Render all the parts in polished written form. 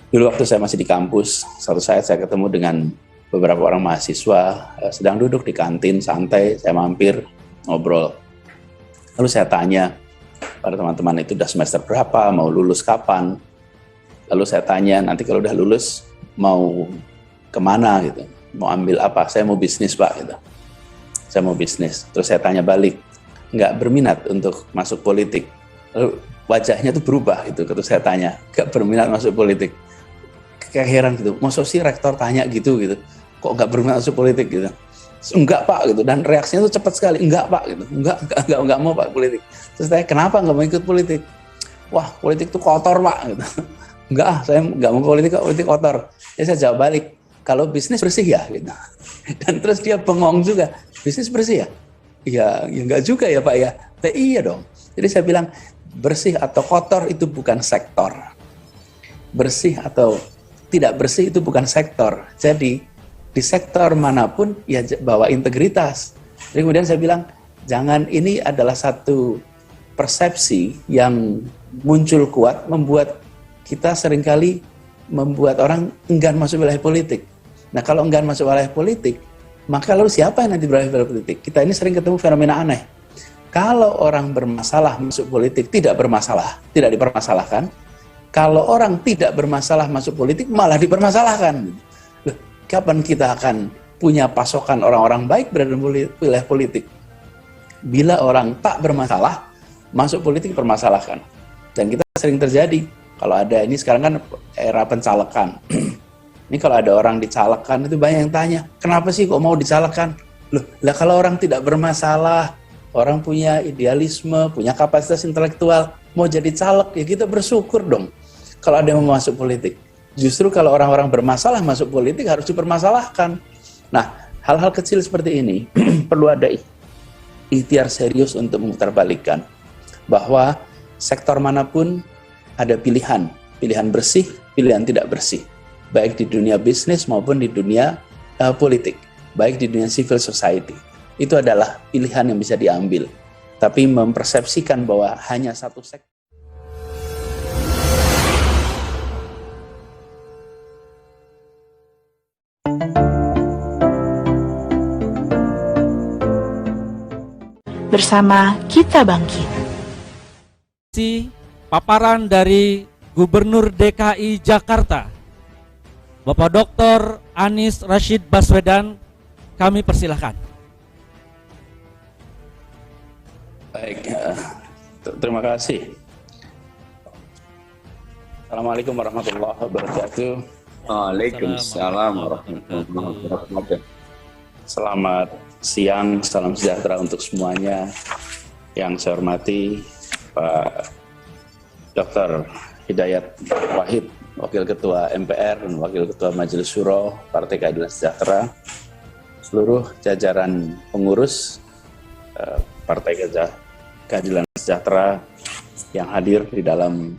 Dulu waktu saya masih di kampus, satu saat saya ketemu dengan beberapa orang mahasiswa sedang duduk di kantin santai, saya mampir ngobrol. Lalu saya tanya pada teman-teman itu udah semester berapa, mau lulus kapan. Lalu saya tanya nanti kalau udah lulus mau kemana gitu, mau ambil apa? Saya mau bisnis Pak gitu. Saya mau bisnis. Terus saya tanya balik, nggak berminat untuk masuk politik. Lalu wajahnya tuh berubah gitu. Terus saya tanya, nggak berminat masuk politik. Kayak heran gitu, maksud sih rektor tanya gitu, kok nggak berminat masuk politik gitu. Enggak Pak gitu, dan reaksinya tuh cepat sekali, enggak Pak gitu, enggak mau Pak politik. Terus saya kenapa nggak mau ikut politik? Wah politik tuh kotor Pak gitu. Enggak saya nggak mau politik kotor. Ya saya jawab balik, kalau bisnis bersih ya gitu. Dan terus dia bengong juga, bisnis bersih ya? Ya enggak juga ya Pak ya. Iya dong. Jadi saya bilang bersih atau kotor itu bukan sektor. Bersih atau tidak bersih itu bukan sektor. Jadi di sektor manapun ya bawa integritas. Jadi kemudian saya bilang jangan, ini adalah satu persepsi yang muncul kuat membuat kita seringkali membuat orang enggan masuk wilayah politik. Nah kalau enggan masuk wilayah politik, maka lalu siapa yang nanti beralih wilayah politik? Kita ini sering ketemu fenomena aneh. Kalau orang bermasalah masuk politik tidak bermasalah, tidak dipermasalahkan. Kalau orang tidak bermasalah masuk politik malah dipermasalahkan. Loh, kapan kita akan punya pasokan orang-orang baik berada di wilayah politik? Bila orang tak bermasalah masuk politik dipermasalahkan. Dan kita sering terjadi. Kalau ada, ini sekarang kan era pencalekan. Ini kalau ada orang dicalekkan itu banyak yang tanya, kenapa sih kok mau dicalekkan? Loh, lah kalau orang tidak bermasalah, orang punya idealisme, punya kapasitas intelektual, mau jadi caleg ya kita bersyukur dong. Kalau ada yang mau masuk politik, justru kalau orang-orang bermasalah masuk politik harus dipermasalahkan. Nah, hal-hal kecil seperti ini perlu ada ikhtiar serius untuk memutarbalikkan bahwa sektor manapun ada pilihan, pilihan bersih, pilihan tidak bersih, baik di dunia bisnis maupun di dunia politik, baik di dunia civil society. Itu adalah pilihan yang bisa diambil, tapi mempersepsikan bahwa hanya satu sektor. Bersama kita bangkit. Paparan dari Gubernur DKI Jakarta, Bapak Dr. Anies Rashid Baswedan, kami persilahkan. Baik, terima kasih. Assalamualaikum warahmatullahi wabarakatuh. Waalaikumsalam warahmatullahi wabarakatuh. Selamat siang, salam sejahtera untuk semuanya. Yang saya hormati Pak Dr. Hidayat Wahid, Wakil Ketua MPR dan Wakil Ketua Majelis Syuro Partai Keadilan Sejahtera, seluruh jajaran pengurus Partai Keadilan Sejahtera yang hadir di dalam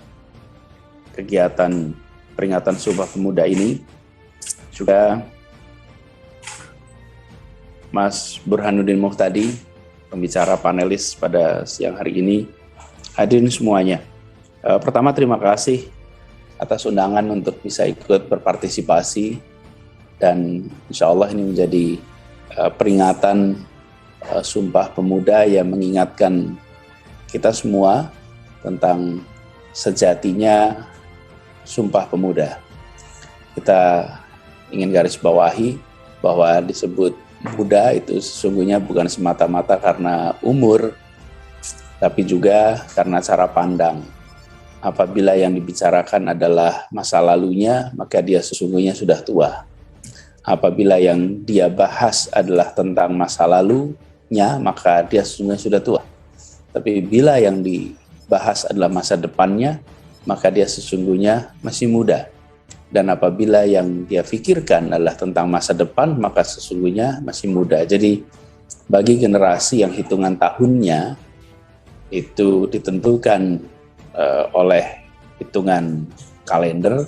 kegiatan peringatan Sumpah Pemuda ini, juga Mas Burhanuddin Muhtadi, pembicara panelis pada siang hari ini, hadirin semuanya. Pertama terima kasih atas undangan untuk bisa ikut berpartisipasi, dan insya Allah ini menjadi peringatan Sumpah Pemuda yang mengingatkan kita semua tentang sejatinya Sumpah Pemuda. Kita ingin garis bawahi bahwa disebut muda itu sesungguhnya bukan semata-mata karena umur, tapi juga karena cara pandang. Apabila yang dibicarakan adalah masa lalunya, maka dia sesungguhnya sudah tua. Apabila yang dia bahas adalah tentang masa lalunya, maka dia sesungguhnya sudah tua. Tapi bila yang dibahas adalah masa depannya, maka dia sesungguhnya masih muda. Dan apabila yang dia pikirkan adalah tentang masa depan, maka sesungguhnya masih muda. Jadi bagi generasi yang hitungan tahunnya itu ditentukan oleh hitungan kalender,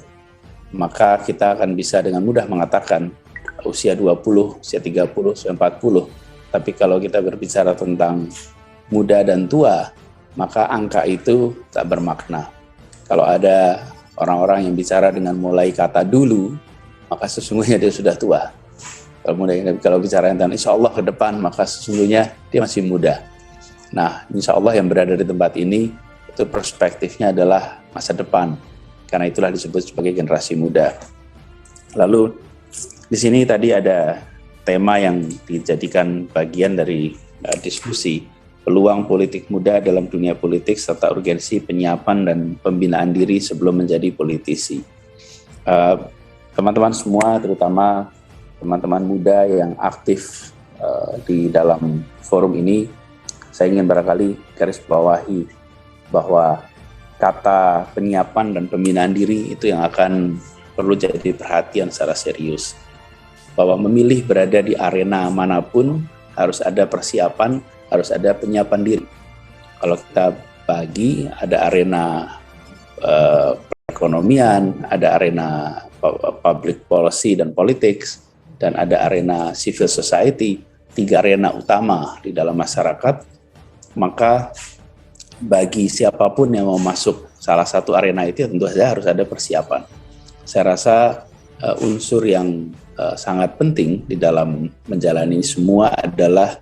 maka kita akan bisa dengan mudah mengatakan usia 20, usia 30, usia 40. Tapi kalau kita berbicara tentang muda dan tua, maka angka itu tak bermakna. Kalau ada orang-orang yang bicara dengan mulai kata dulu, maka sesungguhnya dia sudah tua. Kalau bicara tentang insya Allah ke depan, maka sesungguhnya dia masih muda. Nah, insya Allah yang berada di tempat ini, itu perspektifnya adalah masa depan. Karena itulah disebut sebagai generasi muda. Lalu, di sini tadi ada tema yang dijadikan bagian dari diskusi, peluang politik muda dalam dunia politik serta urgensi penyiapan dan pembinaan diri sebelum menjadi politisi. Teman-teman semua, terutama teman-teman muda yang aktif di dalam forum ini, saya ingin barangkali garis bawahi bahwa kata penyiapan dan pembinaan diri itu yang akan perlu jadi perhatian secara serius. Bahwa memilih berada di arena manapun harus ada persiapan, harus ada penyiapan diri. Kalau kita bagi, ada arena perekonomian, ada arena public policy dan politics, dan ada arena civil society, 3 arena utama di dalam masyarakat. Maka bagi siapapun yang mau masuk salah satu arena itu, tentu saja harus ada persiapan. Saya rasa unsur yang sangat penting di dalam menjalani semua adalah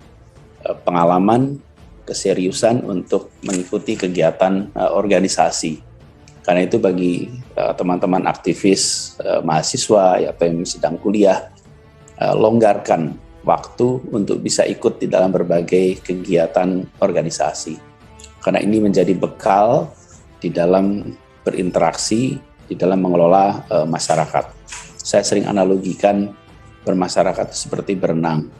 pengalaman, keseriusan untuk mengikuti kegiatan organisasi. Karena itu bagi teman-teman aktivis mahasiswa atau yang sedang kuliah, longgarkan waktu untuk bisa ikut di dalam berbagai kegiatan organisasi. Karena ini menjadi bekal di dalam berinteraksi, di dalam mengelola masyarakat. Saya sering analogikan bermasyarakat seperti berenang.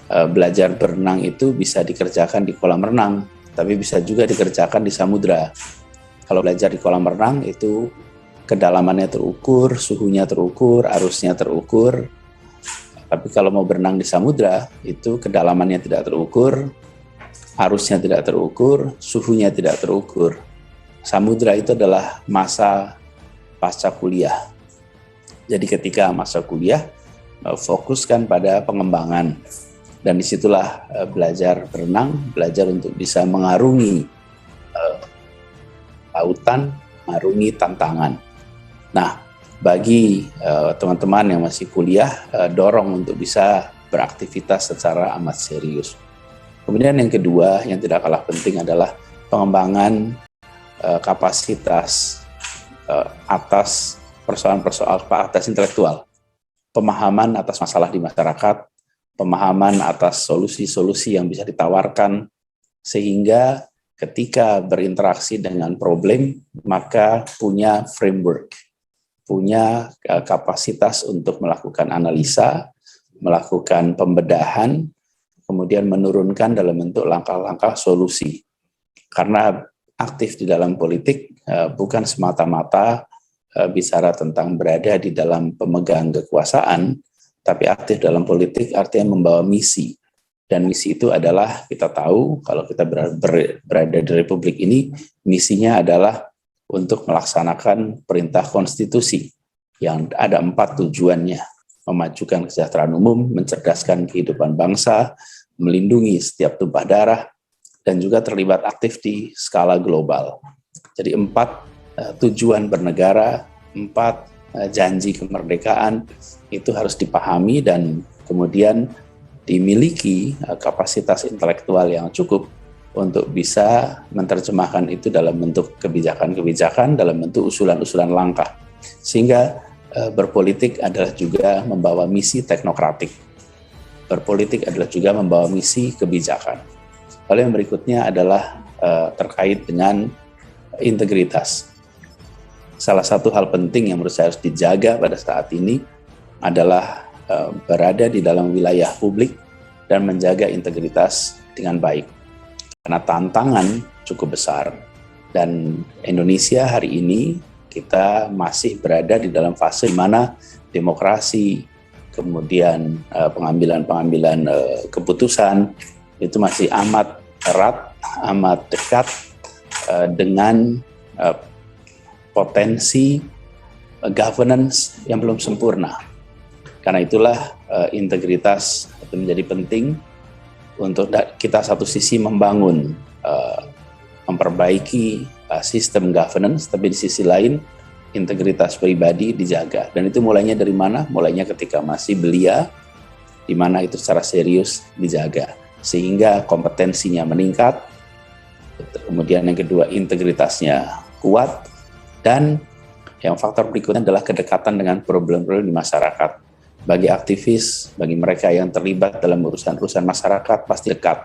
Belajar berenang itu bisa dikerjakan di kolam renang, tapi bisa juga dikerjakan di samudra. Kalau belajar di kolam renang itu kedalamannya terukur, suhunya terukur, arusnya terukur. Tapi kalau mau berenang di samudra, itu kedalamannya tidak terukur, arusnya tidak terukur, suhunya tidak terukur. Samudra itu adalah masa pasca kuliah. Jadi ketika masa kuliah, fokuskan pada pengembangan. Dan disitulah belajar berenang, belajar untuk bisa mengarungi lautan, mengarungi tantangan. Nah, bagi teman-teman yang masih kuliah, dorong untuk bisa beraktivitas secara amat serius. Kemudian yang kedua, yang tidak kalah penting adalah pengembangan kapasitas atas persoalan-persoalan atas intelektual, pemahaman atas masalah di masyarakat, pemahaman atas solusi-solusi yang bisa ditawarkan, sehingga ketika berinteraksi dengan problem, maka punya framework, punya kapasitas untuk melakukan analisa, melakukan pembedahan, kemudian menurunkan dalam bentuk langkah-langkah solusi. Karena aktif di dalam politik bukan semata-mata bicara tentang berada di dalam pemegang kekuasaan, tapi aktif dalam politik artinya membawa misi. Dan misi itu adalah, kita tahu kalau kita berada di republik ini, misinya adalah untuk melaksanakan perintah konstitusi yang ada 4 tujuannya: memajukan kesejahteraan umum, mencerdaskan kehidupan bangsa, melindungi setiap tumpah darah, dan juga terlibat aktif di skala global. Jadi 4 tujuan bernegara, 4 janji kemerdekaan itu harus dipahami dan kemudian dimiliki kapasitas intelektual yang cukup untuk bisa menerjemahkan itu dalam bentuk kebijakan-kebijakan, dalam bentuk usulan-usulan langkah. Sehingga berpolitik adalah juga membawa misi teknokratik. Berpolitik adalah juga membawa misi kebijakan. Lalu yang berikutnya adalah terkait dengan integritas. Salah satu hal penting yang menurut saya harus dijaga pada saat ini adalah berada di dalam wilayah publik dan menjaga integritas dengan baik. Karena tantangan cukup besar, dan Indonesia hari ini kita masih berada di dalam fase di mana demokrasi, kemudian pengambilan keputusan itu masih amat erat, amat dekat dengan potensi governance yang belum sempurna. Karena itulah integritas itu menjadi penting untuk kita satu sisi membangun, memperbaiki sistem governance, tapi di sisi lain integritas pribadi dijaga. Dan itu mulainya dari mana? Mulainya ketika masih belia, di mana itu secara serius dijaga. Sehingga kompetensinya meningkat, kemudian yang kedua integritasnya kuat, dan yang faktor berikutnya adalah kedekatan dengan problem-problem di masyarakat. Bagi aktivis, bagi mereka yang terlibat dalam urusan-urusan masyarakat, pasti dekat,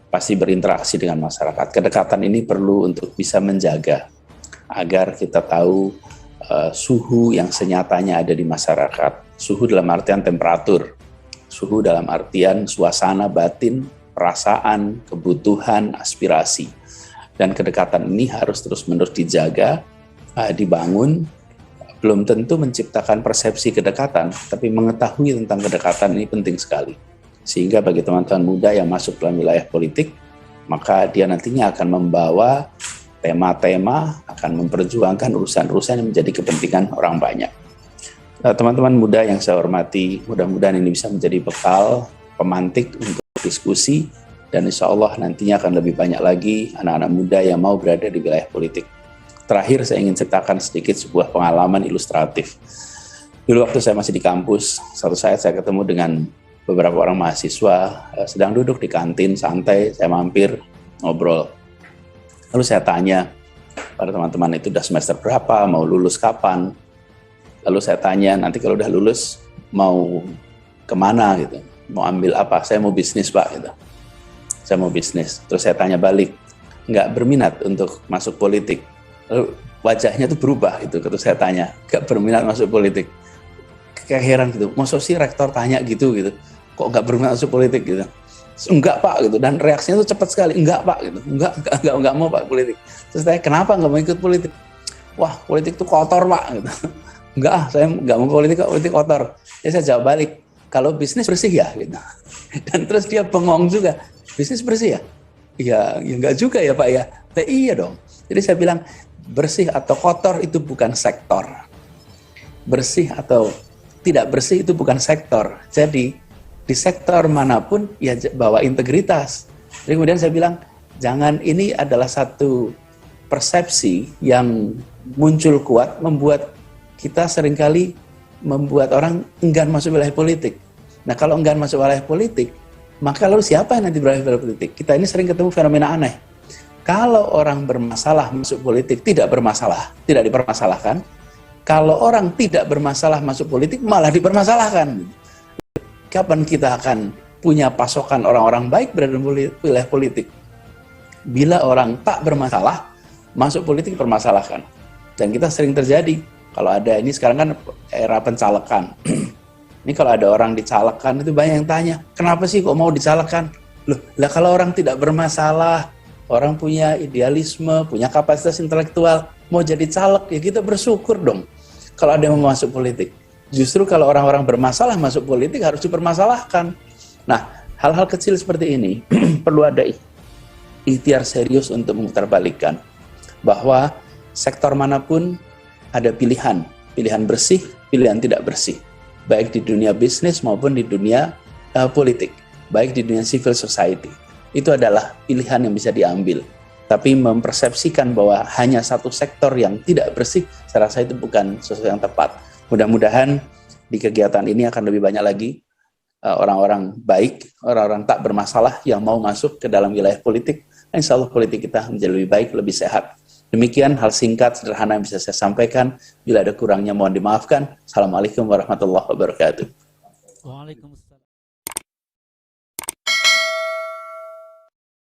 pasti berinteraksi dengan masyarakat. Kedekatan ini perlu untuk bisa menjaga agar kita tahu suhu yang senyatanya ada di masyarakat. Suhu dalam artian temperatur, suhu dalam artian suasana batin, perasaan, kebutuhan, aspirasi. Dan kedekatan ini harus terus-menerus dijaga, dibangun. Belum tentu menciptakan persepsi kedekatan, tapi mengetahui tentang kedekatan ini penting sekali. Sehingga bagi teman-teman muda yang masuk dalam wilayah politik, maka dia nantinya akan membawa tema-tema, akan memperjuangkan urusan-urusan yang menjadi kepentingan orang banyak. Teman-teman muda yang saya hormati, mudah-mudahan ini bisa menjadi bekal, pemantik untuk diskusi, dan insya Allah nantinya akan lebih banyak lagi anak-anak muda yang mau berada di wilayah politik. Terakhir saya ingin ceritakan sedikit sebuah pengalaman ilustratif. Dulu waktu saya masih di kampus, suatu saat saya ketemu dengan beberapa orang mahasiswa, sedang duduk di kantin, santai, saya mampir, ngobrol. Lalu saya tanya pada teman-teman itu udah semester berapa, mau lulus kapan. Lalu saya tanya, nanti kalau udah lulus mau kemana gitu, mau ambil apa, saya mau bisnis Pak gitu. Saya mau bisnis. Terus saya tanya balik, nggak berminat untuk masuk politik. Lalu wajahnya tuh berubah gitu, terus saya tanya, nggak berminat masuk politik. Kayak heran gitu, maksud sih rektor tanya gitu, kok nggak berminat masuk politik gitu. Enggak Pak gitu, dan reaksinya tuh cepat sekali, enggak Pak gitu, enggak mau Pak politik. Terus saya kenapa nggak mau ikut politik? Wah politik tuh kotor Pak gitu. Enggak, saya nggak mau politik kotor. Ya saya jawab balik, kalau bisnis bersih ya gitu. Dan terus dia bengong juga, bisnis bersih ya? Ya enggak juga ya Pak ya. Iya dong. Jadi saya bilang bersih atau kotor itu bukan sektor. Bersih atau tidak bersih itu bukan sektor. Jadi di sektor manapun ya bawa integritas. Jadi kemudian saya bilang jangan, ini adalah satu persepsi yang muncul kuat membuat kita seringkali membuat orang enggan masuk wilayah politik. Nah kalau enggan masuk wilayah politik, maka lalu siapa yang nanti wilayah politik? Kita ini sering ketemu fenomena aneh. Kalau orang bermasalah masuk politik tidak bermasalah, tidak dipermasalahkan. Kalau orang tidak bermasalah masuk politik malah dipermasalahkan. Kapan kita akan punya pasokan orang-orang baik berada di wilayah politik? Bila orang tak bermasalah masuk politik dipermasalahkan. Dan kita sering terjadi. Kalau ada, ini sekarang kan era pencalekan. Ini kalau ada orang dicalekan itu banyak yang tanya, kenapa sih kok mau dicalekan? Loh, lah kalau orang tidak bermasalah, orang punya idealisme, punya kapasitas intelektual, mau jadi caleg, ya kita bersyukur dong kalau ada yang mau masuk politik. Justru kalau orang-orang bermasalah masuk politik harus dipermasalahkan. Nah, hal-hal kecil seperti ini perlu ada ikhtiar serius untuk memutarbalikkan bahwa sektor manapun ada pilihan, pilihan bersih, pilihan tidak bersih, baik di dunia bisnis maupun di dunia politik, baik di dunia civil society. Itu adalah pilihan yang bisa diambil. Tapi mempersepsikan bahwa hanya satu sektor yang tidak bersih, saya rasa itu bukan sesuatu yang tepat. Mudah-mudahan di kegiatan ini akan lebih banyak lagi orang-orang baik, orang-orang tak bermasalah yang mau masuk ke dalam wilayah politik. Insya Allah politik kita menjadi lebih baik, lebih sehat. Demikian hal singkat, sederhana yang bisa saya sampaikan. Bila ada kurangnya mohon dimaafkan. Assalamualaikum warahmatullahi wabarakatuh. Waalaikumsalam.